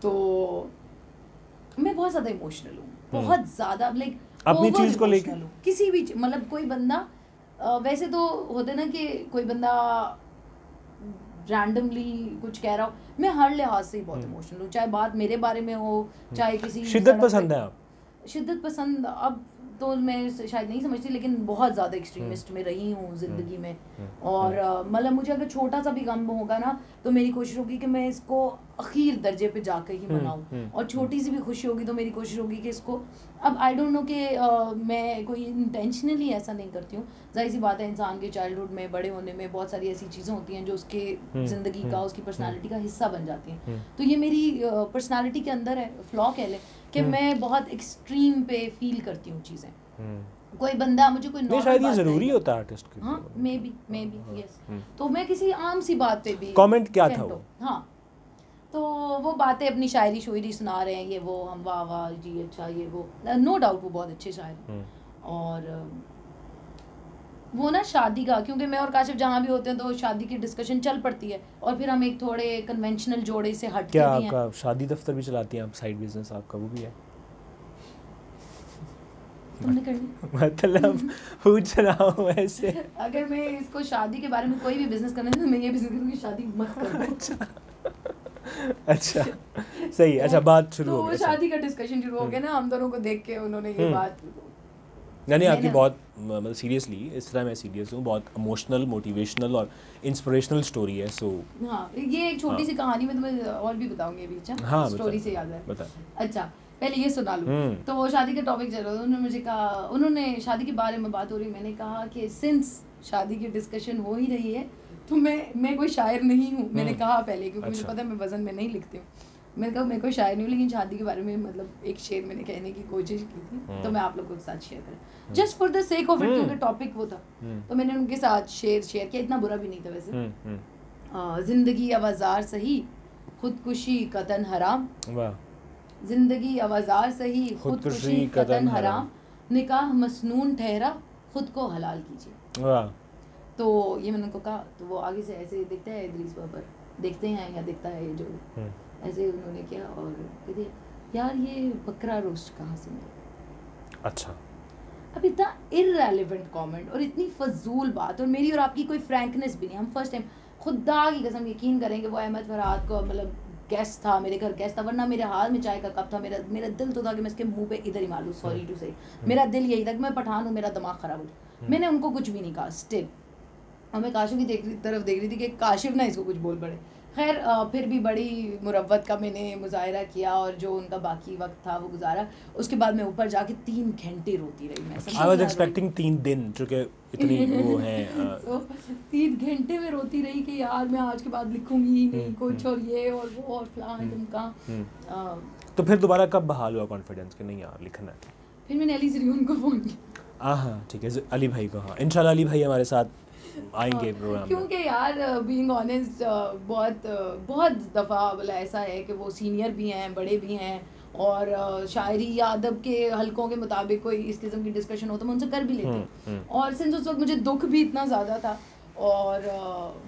S2: तो मैं बहुत ज़्यादा इमोशनल हूँ, बहुत ज़्यादा, लाइक
S1: अपनी चीज़ को लेकर
S2: किसी भी मतलब कोई बंदा वैसे तो होते ना कि कोई बंदा रैंडमली कुछ कह रहा हो, मैं हर लिहाज से ही बहुत इमोशनल हूँ, चाहे बात मेरे बारे में हो, चाहे किसी
S1: शिद्दत पसंद है आप?
S2: शिद्दत पसंद अब तो मैं शायद नहीं समझती, लेकिन बहुत ज़्यादा एक्सट्रीमिस्ट में रही हूँ ज़िंदगी में। और मतलब मुझे अगर छोटा सा भी गम होगा ना तो मेरी कोशिश होगी कि मैं इसको आखिर दर्जे पे जाकर ही मनाऊँ, और छोटी सी भी खुशी होगी तो मेरी कोशिश होगी कि इसको, अब आई डोंट नो कि मैं कोई इंटेंशनली ऐसा नहीं करती हूँ। जाहिर सी बात है, इंसान के चाइल्डहुड में बड़े होने में बहुत सारी ऐसी चीज़ें होती हैं जो उसके ज़िंदगी का, उसकी पर्सनालिटी का हिस्सा बन जाती हैं। तो ये मेरी पर्सनालिटी के अंदर है, फ्लॉ कह ले कि मैं बहुत एक्सट्रीम पे फील करती हूँ चीज़ें। कोई बंदा मुझे कोई
S1: नहीं, शायद ये ज़रूरी होता है आर्टिस्ट के लिए।
S2: हाँ, मे बी यस। तो मैं किसी आम सी बात पे भी
S1: कमेंट क्या था वो?
S2: हाँ, तो वो बातें अपनी शायरी शुयरी सुना रहे हैं, ये वो, हम वाह वाह जी अच्छा, ये वो, नो डाउट वो बहुत अच्छे शायर। और वो ना शादी का, क्योंकि मैं और काशिफ जहाँ भी होते हैं तो शादी की डिस्कशन चल पड़ती है, और फिर हम एक थोड़े कन्वेंशनल जोड़े से हट के भी हैं।
S1: क्या आपका शादी दफ्तर भी चलाती हैं आप? साइड बिजनेस आपका वो भी है?
S2: तुमने करनी?
S1: मतलब पूछ रहा हूँ ऐसे।
S2: अगर मैं इसको शादी के बारे में कोई भी बिजनेस करना है तो मैं ये बिजनेस करूँगी, शादी मत करो।
S1: अच्छा सही। अच्छा, बात शुरू हो गई।
S2: तो शादी का डिस्कशन शुरू हो गया ना, हम दोनों को देख के उन्होंने ये बात,
S1: नहीं आपकी बहुत मतलब सीरियसली, इस तरह मैं सीरियस हूँ, बहुत इमोशनल, मोटिवेशनल और इंस्पिरेशनल स्टोरी है। सो
S2: हाँ, ये एक छोटी सी कहानी में तुम्हें और भी बताऊंगी बीच में। हाँ, स्टोरी से याद है, बता। अच्छा, पहले ये सुना लूँ। तो वो शादी के टॉपिक चल रहा था, उन्होंने मुझे कहा, उन्होंने शादी के बारे में बात हो रही, मैंने कहा कि सिंस शादी की डिस्कशन हो ही रही है तो मैं कोई शायर नहीं हूँ। मैंने कहा पहले, क्योंकि मुझे पता है मैं वज़न में नहीं लिखती हूँ। मैंने कहा मैं कोई शायर नहीं हूँ, लेकिन शादी के बारे में मतलब एक शेर मैंने कहने की कोशिश की थी, तो मैं आप लोगों के साथ शेयर करूँ, just for the sake of it, क्योंकि टॉपिक वो था। तो मैंने उनके साथ शेयर किया, इतना बुरा भी नहीं था वैसे। जिंदगी अवाज़ार सही, खुदकुशी कतन हराम, जिंदगी अवाज़ार सही, खुदकुशी कतन हराम, निकाह मसनून ठहरा, खुद को हलाल कीजिए। तो ये मैंने उनको कहा, तो वो आगे से ऐसे दिखता है इदरीस बाबर, देखते हैं या दिखता है जो, ऐसे उन्होंने किया और कहते यार ये बकरा रोस्ट कहाँ से मिला।
S1: अच्छा,
S2: अब इतना इररेलेवेंट कमेंट और इतनी फजूल बात, और मेरी और आपकी कोई फ्रैंकनेस भी नहीं। हम फर्स्ट टाइम, खुदा की कसम यकीन करेंगे, वो अहमद फरहाद को मतलब गेस्ट था, मेरे घर गेस्ट था, वरना मेरे हाथ में चाय का कप था, मेरा दिल तो था कि मैं इसके मुंह पे इधर ही मारूं, सॉरी टू से, मेरा दिल यही था कि मैं पठान हूँ, मेरा दिमाग ख़राब हो गया। मैंने उनको कुछ भी नहीं कहा स्टिल, और मैं काशिफ की तरफ देख रही थी कि काशिफ ना इसको कुछ बोल पड़े। खैर फिर भी बड़ी मुरव्वत का मैंने मुजाहरा किया, और जो उनका बाकी वक्त था वो गुजारा। उसके बाद मैं ऊपर जाके 3 घंटे रोती रही। मैं
S1: आई वाज एक्सपेक्टिंग 3 दिन, जो कि इतनी वो है।
S2: तो 3 घंटे में रोती रही कि यार मैं आज के बाद लिखूंगी ही नहीं कुछ, और ये और वो और फलां ढिमका।
S1: तो फिर दोबारा कब बहाल हुआ कॉन्फिडेंस कि नहीं यार लिखना है?
S2: फिर मैंने अली ज़रियोन को फ़ोन किया।
S1: हाँ ठीक है, अली भाई को। हाँ, इंशाल्लाह अली भाई हमारे साथ आएंगे प्रोग्राम में।
S2: क्योंकि यार बीइंग ऑनेस्ट बहुत दफ़ा बोला ऐसा है कि वो सीनियर भी हैं, बड़े भी हैं, और शायरी या अदब के हलकों के मुताबिक कोई इस किस्म की डिस्कशन हो तो मैं उनसे कर भी लेती। और सिंस उस वक्त मुझे दुख भी इतना ज़्यादा था, और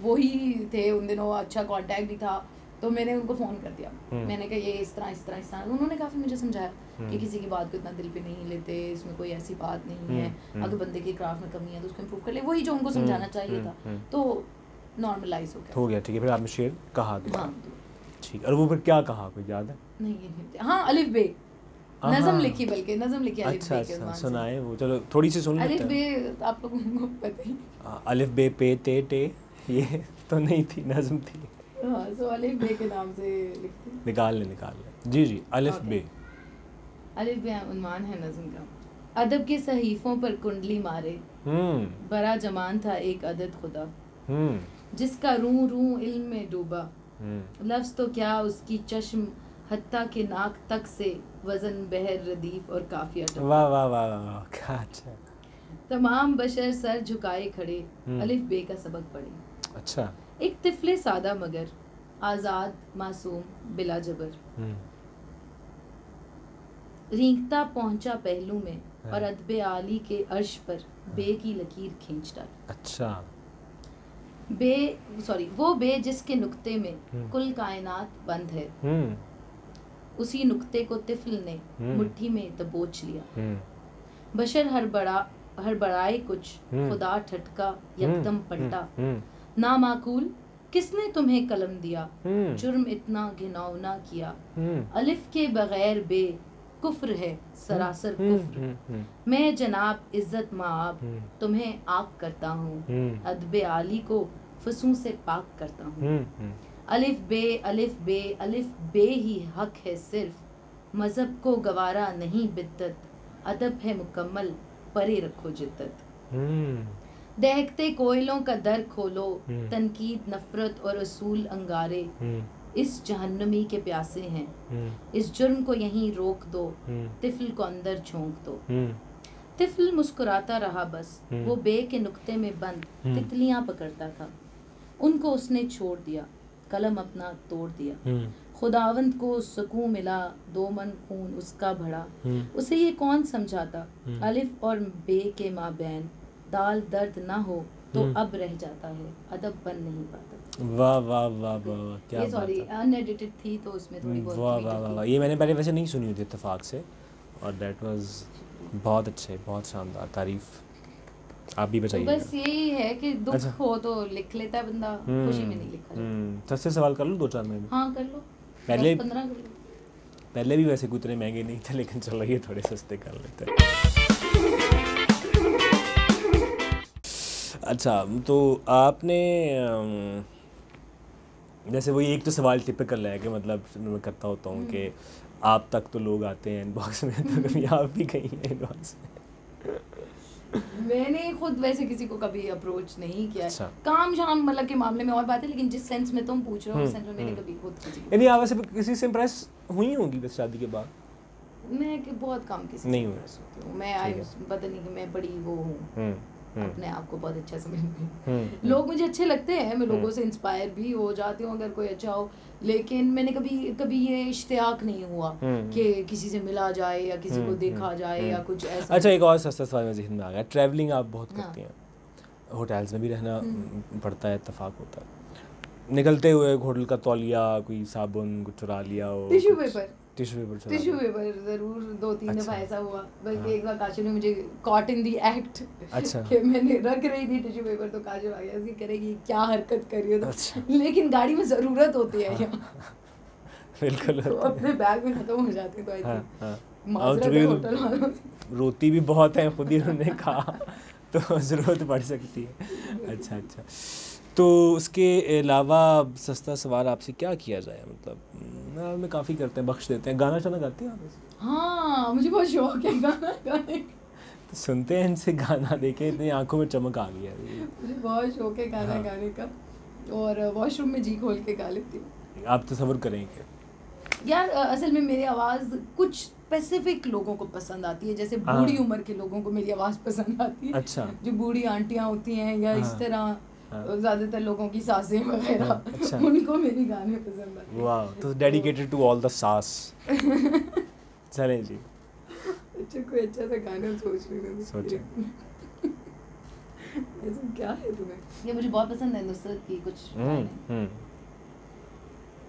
S2: वही थे उन दिनों, अच्छा कांटेक्ट भी था, तो मैंने उनको फ़ोन कर दिया, मैंने कहा ये इस तरह। उन्होंने काफ़ी मुझे समझाया कि किसी की बात को इतना दिल पे नहीं लेते, इसमें कोई ऐसी बात नहीं है, अगर बंदे की क्राफ्ट में कमी है तो उसको इम्प्रूव कर ले, वही जो उनको समझाना चाहिए था, तो नॉर्मलाइज हो गया।
S1: ठीक है। फिर आपने शेर कहा ठीक, और वो फिर क्या कहा, कोई याद है?
S2: नहीं, हाँ अलिफ बे नज़म लिखी, बल्कि नज़म लिखी अलिफ बे के ज़बान से।
S1: सुनाए वो, चलो थोड़ी सी सुन लेते हैं।
S2: अलिफ बे आप लोगों को पता ही,
S1: अलिफ बे पे ते टे, ये तो नहीं थी, नज़म थी।
S2: हाँ, सो अलिफ बे के नाम से लिखते हैं।
S1: निकाल ले जी अलिफ बे।
S2: अलिफ बे उन्वान है नज़म का। अदब के सहीफों पर कुंडली मारे, बड़ा जमान था एक अदद खुदा, जिसका रूं रूं इल्म में डूबा, लफ्ज़ तो क्या उसकी चश्म हत्ता के नाक तक से वज़न बहर रदीफ और काफिया।
S1: वाह वाह वाह वाह, क्या अच्छा।
S2: तमाम बशर सर झुकाए खड़े, अलिफ बे का सबक पढ़े।
S1: अच्छा।
S2: एक तिफले सादा मगर आज़ाद मासूम बिला जबर, रींगता पहुंचा पहलू में और अदबे आली के अर्श पर बे की लकीर खींच डाली।
S1: अच्छा।
S2: वो बे जिसके नुक्ते में कुल कायनात बंद है, उसी नुक्ते को तिफल ने मुट्ठी में दबोच लिया। बशर हड़बड़ाए कुछ, खुदा ठटका यकदम पलटा, नामाकूल किसने तुम्हें कलम दिया, जुर्म इतना घिनौना किया, अलिफ के बगैर बे कुफ्र है सरासर कुफ्र, मैं जनाब इज्जत माआब तुम्हें आक करता हूँ, अदबे आली को फसूं से पाक करता हूँ। अलिफ बे ही हक है सिर्फ, मजहब को गवारा नहीं बिद्दत, अदब है मुकम्मल परे रखो जिद्दत। दहकते कोयलों का दर खोलो, तनकीद नफरत और असूल अंगारे, इस जहन्नमी के प्यासे हैं, इस जुर्म को यहीं रोक दो, तिफल को अंदर झोंक दो। तिफल मुस्कुराता रहा बस, वो बे के नुक्ते में बंद तितलियां पकड़ता था, उनको उसने छोड़ दिया, कलम अपना तोड़ दिया। खुदावंद को सुकून मिला, दो मन खून उसका बढ़ा, उसे ये कौन समझाता, अलिफ और बे के माबैन दाल दर्द ना हो तो अब रह जाता है, अदब बन नहीं पाता।
S1: वाह वाह वाह वाह, क्या
S2: ये सॉरी अनएडिटेड थी तो उसमें थोड़ी बहुत
S1: वाह वाह वाह, ये मैंने पहले वैसे नहीं सुनी हुई थी इत्तेफाक से, और दैट वाज बहुत अच्छे, बहुत शानदार, तारीफ। आप भी बताइए।
S2: बस यही है कि दुख हो तो लिख लेता है बंदा, खुशी में नहीं लिखा।
S1: सस्ते सवाल कर लो 2-4 में भी।
S2: हाँ कर लो,
S1: पहले
S2: 15 कर लो।
S1: पहले भी वैसे उतने महंगे नहीं थे, लेकिन चलो ये थोड़े सस्ते कर लेते हैं। अच्छा, तो आपने जैसे वही एक तो सवाल टिपिकल है कि मतलब मैं करता होता हूँ कि आप तक तो लोग आते हैं इनबॉक्स में, तो कभी आप भी गई हैं इनबॉक्स में?
S2: मैंने खुद वैसे किसी को कभी अप्रोच नहीं किया।
S1: अच्छा।
S2: काम शाम मतलब के मामले में और बात है, लेकिन जिस सेंस में तुम पूछ रहे हो उस सेंस में मैंने कभी खुद किसी
S1: यानी आप वैसे किसी से इम्प्रेस हुई होंगी बस शादी के बाद?
S2: मैं बहुत कम किसी
S1: नहीं
S2: से इम्प्रेस होती हूँ मैं, पता नहीं कि मैं बड़ी वो हूँ, अपने आप को बहुत अच्छा समझती हूँ। लोग मुझे अच्छे लगते हैं, मैं लोगों से इंस्पायर भी हो जाती हूँ अगर कोई अच्छा हो, लेकिन मैंने कभी ये इश्तियाक नहीं हुआ कि किसी से मिला जाए या किसी को देखा जाए या कुछ ऐसा।
S1: अच्छा, एक और सस्ता सवाल मेरे ज़हन में आ गया, ट्रैवलिंग आप बहुत करती हैं, होटल्स में भी रहना पड़ता है, इत्तेफाक होता है, निकलते हुए होटल का तौलिया, कोई साबुन कुछ चुरा लिया हो,
S2: टिश्यू पेपर ज़रूर 2-3 दफ़ा ऐसा हुआ। बल्कि एक बार काजल ने मुझे कॉट इन दी एक्ट,
S1: अच्छा,
S2: कि मैंने रख रही थी टिश्यू पेपर तो काजल आ गया, उसकी करेगी क्या हरकत करी हो तो। अच्छा। लेकिन गाड़ी में ज़रूरत होती है यहाँ,
S1: बिल्कुल
S2: तो अपने बैग में ख़त्म हो जाती, तो आई
S1: थिंक रोती भी बहुत है, खुद ही उन्होंने कहा, तो ज़रूरत पड़ सकती है। अच्छा, तो उसके अलावा सस्ता सवाल आपसे क्या किया जाए, मतलब में काफ़ी करते हैं, बख्श देते हैं। गाना शाना गाती हैं आप?
S2: हाँ, मुझे बहुत शौक है गाना गाने का।
S1: तो सुनते हैं इनसे गाना, देखे इतनी आंखों में चमक आ गई है।
S2: मुझे बहुत शौक है गाना गाने का, और वॉशरूम में जी खोल के गा लेती हूँ।
S1: आप तसव्वुर करेंगे
S2: यार, असल में मेरी आवाज़ कुछ स्पेसिफिक लोगों को पसंद आती है, जैसे बूढ़ी उम्र के लोगों को मेरी आवाज़ पसंद आती है।
S1: अच्छा।
S2: जो बूढ़ी आंटियाँ होती हैं या इस तरह ज़्यादातर लोगों की सासें वगैरह, अच्छा। उनको मेरी गाने पसंद आते हैं।
S1: वाह, तो डेडिकेटेड टू ऑल द सास। चलें जी,
S2: अच्छा कोई अच्छा सा गाना सोच रही हूँ, सोचें। ऐसा क्या है तुम्हें? ये मुझे बहुत पसंद है नुसरत की कुछ।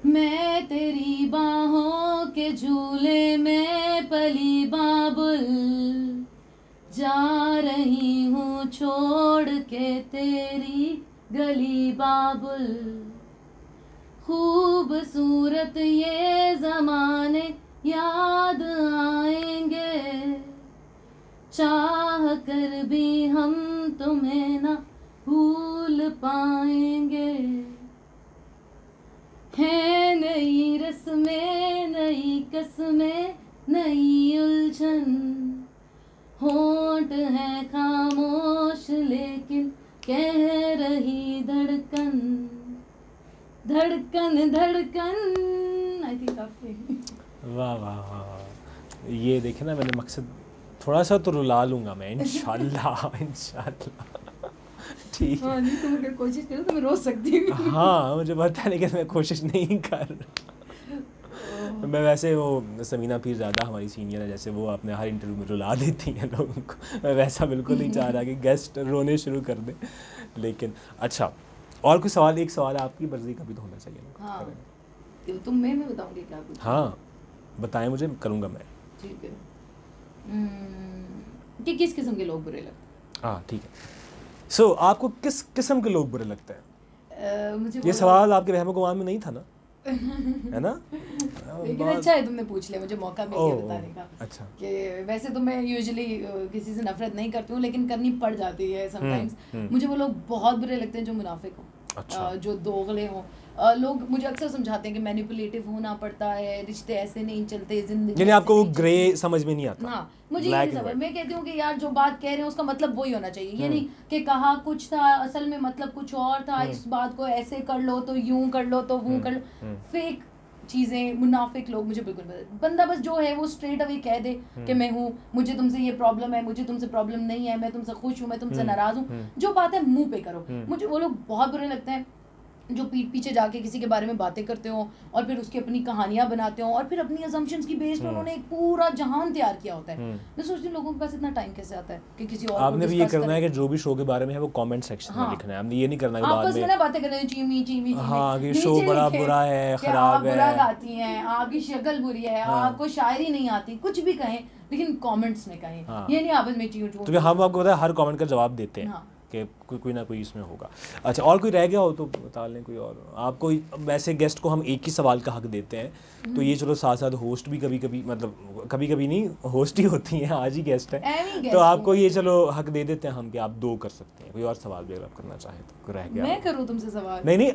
S2: मैं तेरी बाहों के झूले में पली बाबुल, जा रही हूँ छोड़ के तेरी गली बाबुल। खूबसूरत ये ज़माने याद आएंगे, चाह कर भी हम तुम्हें ना भूल पाएंगे। है नई रस्में, नई कसमें, नई उलझन, होंठ है खामोश लेकिन कह रही धड़कन, धड़कन धड़कन। आई थिंक काफी।
S1: वाह वाह वाह, ये देखे ना, मैंने मकसद थोड़ा सा तो रुला लूँगा मैं इंशाल्लाह इंशाल्लाह। ठीक है,
S2: नहीं तुम अगर कोशिश करो तो मैं रोज सकती हूँ।
S1: हाँ मुझे पता है, लेकिन मैं कोशिश नहीं कर। मैं वैसे वो समीना पीरज़ादा हमारी सीनियर है, जैसे वो अपने हर इंटरव्यू में रुला देती हैं लोगों को, मैं वैसा बिल्कुल नहीं चाह रहा कि गेस्ट रोने शुरू कर दें। लेकिन अच्छा, और कोई सवाल? एक सवाल आपकी मर्जी का भी तो होना चाहिए ना।
S2: हाँ तुम मैं बताऊंगी क्या कुछ?
S1: हाँ बताएं मुझे, करूँगा मैं।
S2: ठीक है, कि किस किस्म के लोग बुरे लगते हैं?
S1: हाँ ठीक है। सो आपको किस किस्म के लोग बुरे लगते हैं?
S2: मुझे
S1: ये सवाल आपके वहम गुमान में नहीं था ना? है ना?
S2: लेकिन अच्छा है तुमने पूछ लिया, मुझे मौका मिल गया बताने का।
S1: अच्छा,
S2: कि वैसे तो मैं यूजुअली किसी से नफरत नहीं करती हूँ, लेकिन करनी पड़ जाती है समटाइम्स। मुझे वो लोग बहुत बुरे लगते हैं जो मुनाफिक हों। अच्छा। जो दोगले हों। लोग मुझे अक्सर समझाते हैं कि मैनिपुलेटिव होना पड़ता है, रिश्ते ऐसे नहीं चलते, जिंदगी।
S1: यानी आपको वो ग्रे समझ में नहीं आता?
S2: हाँ, मुझे ये नहीं समझ। मैं कहती हूँ कि यार जो बात कह रहे हैं उसका मतलब वही होना चाहिए। ये नहीं कि कहा कुछ था असल में मतलब कुछ और था, इस बात को ऐसे कर लो तो यूं कर लो तो वो कर लो। फेक चीज़ें, मुनाफिक लोग मुझे बिल्कुल पसंद। बंदा बस जो है वो स्ट्रेट अवे कह दे कि मैं हूँ, मुझे तुमसे ये प्रॉब्लम है, मुझे तुमसे प्रॉब्लम नहीं है, मैं तुमसे खुश हूँ, मैं तुमसे नाराज़ हूँ, जो बात है मुंह पे करो। मुझे वो लोग बहुत बुरे लगते हैं जो पीठ पीछे जाके किसी के बारे में बातें करते हो और फिर उसकी अपनी कहानियां बनाते हो और फिर अपनी असम्पशंस की बेस पर उन्होंने एक पूरा जहान तैयार किया होता है। मैं सोचती हूँ लोगों के पास इतना टाइम कैसे आता है कि किसी और
S1: आपने भी ये करना है कि जो भी शो के बारे में है वो कमेंट सेक्शन में लिखना है। हमने ये नहीं करना कि बाद में
S2: बातें कर रहे हैं चीमी चीमी।
S1: हाँ कि शो बड़ा बुरा है, खराब है,
S2: बुरा गाती हैं, आपकी शक्ल बुरी है, आपको शायरी नहीं आती, कुछ भी कहें लेकिन कमेंट्स में कहें, ये नहीं आपस में चीं चूं।
S1: तो हम आपको पता है हर कमेंट का जवाब देते हैं कि कोई ना कोई इसमें होगा। अच्छा, और कोई रह गया हो तो बता लें कोई और। आपको वैसे गेस्ट को हम एक ही सवाल का हक देते हैं, तो ये चलो साथ साथ होस्ट भी कभी कभी, मतलब कभी कभी नहीं, होस्ट ही होती हैं, आज ही गेस्ट है तो आपको ये चलो हक दे देते हैं हम कि आप 2 कर सकते हैं। कोई और सवाल भी अगर आप करना चाहें तो रह गया।
S2: मैं करूँ तुमसे सवाल?
S1: नहीं,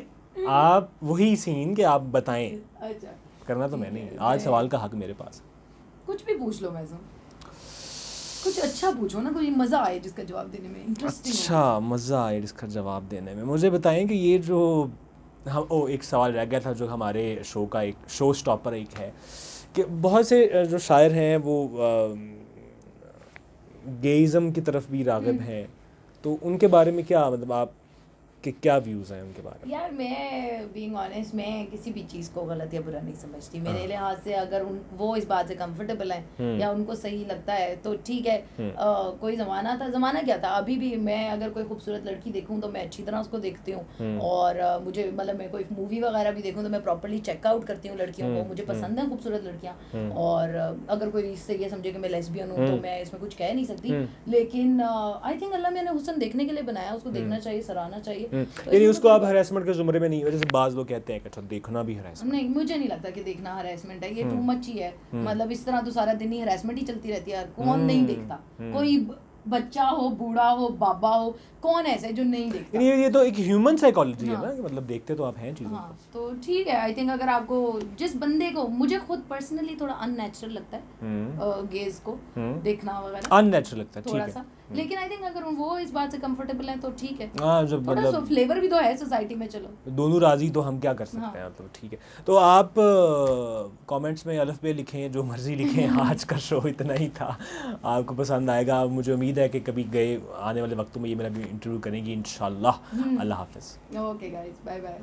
S1: आप वही सीन कि आप बताएं।
S2: अच्छा,
S1: करना तो मैंने ही, आज सवाल का हक मेरे पास।
S2: कुछ भी पूछ लो, मैं कुछ अच्छा पूछो ना, कोई मज़ा आए जिसका जवाब देने में, इंटरेस्टिंग।
S1: अच्छा, मज़ा आए जिसका जवाब देने में। मुझे बताएं कि ये जो हम एक सवाल रह गया था जो हमारे शो का एक शो स्टॉपर एक है कि बहुत से जो शायर हैं वो गेइज़म की तरफ भी राग़िब हैं, तो उनके बारे में क्या, मतलब आप कि क्या व्यूज़ हैं उनके बारे में?
S2: यार मैं बीइंग ऑनेस्ट, मैं किसी भी चीज़ को गलत या बुरा नहीं समझती। मेरे लिहाज से अगर वो इस बात से कंफर्टेबल हैं या उनको सही लगता है तो ठीक है। कोई ज़माना था, ज़माना क्या था, अभी भी मैं अगर कोई खूबसूरत लड़की देखूँ तो मैं अच्छी तरह उसको देखती हूँ और मुझे मतलब मैं कोई मूवी वगैरह भी देखूँ तो मैं प्रॉपर्ली चेकआउट करती हूँ लड़कियों को। मुझे पसंद है खूबसूरत लड़कियाँ और अगर कोई इससे ये समझे कि मैं लेस्बियन हूँ तो मैं इसमें कुछ कह नहीं सकती। लेकिन आई थिंक अल्लाह मैंने हुस्न देखने के लिए बनाया, उसको देखना चाहिए, सराहना चाहिए।
S1: यानी उसको आप हरासमेंट के जुमरे में नहीं, जैसे बाज़ लोग कहते हैं कि अच्छा देखना भी हरासमेंट।
S2: नहीं, मुझे नहीं लगता कि देखना हरासमेंट है, ये टू मच ही है। मतलब इस तरह तो सारा दिन ही हरासमेंट ही चलती रहती है यार, कौन नहीं देखता? कोई बच्चा हो, बूढ़ा हो, बाबा हो, कौन ऐसा है जो नहीं देखता?
S1: ये तो एक ह्यूमन साइकोलॉजी है ना, मतलब देखते तो आप हैं चीज़ों को।
S2: तो ठीक है, आई थिंक अगर आपको जिस बंदे को, मुझे खुद पर्सनली थोड़ा अननेचुरल लगता है गेज को देखना वगैरह,
S1: अननेचुरल लगता है,
S2: थोड़ा सा। लेकिन आई थिंक अगर वो इस बात से कंफर्टेबल है तो ठीक है।
S1: जब
S2: थोड़ा सा फ्लेवर भी तो है सोसाइटी में, चलो
S1: दोनों राजी तो हम क्या कर सकते हैं, तो ठीक है। तो आप कमेंट्स में अलिफ बे लिखें, जो मर्जी लिखें। आज का शो इतना ही था, आपको पसंद आएगा, मुझे उम्मीद है कि कभी गए आने वाले वक्तों में ये मेरा भी इंटरव्यू करेंगी इंशाल्लाह। अल्लाह हाफिज़।
S2: Okay guys, bye bye.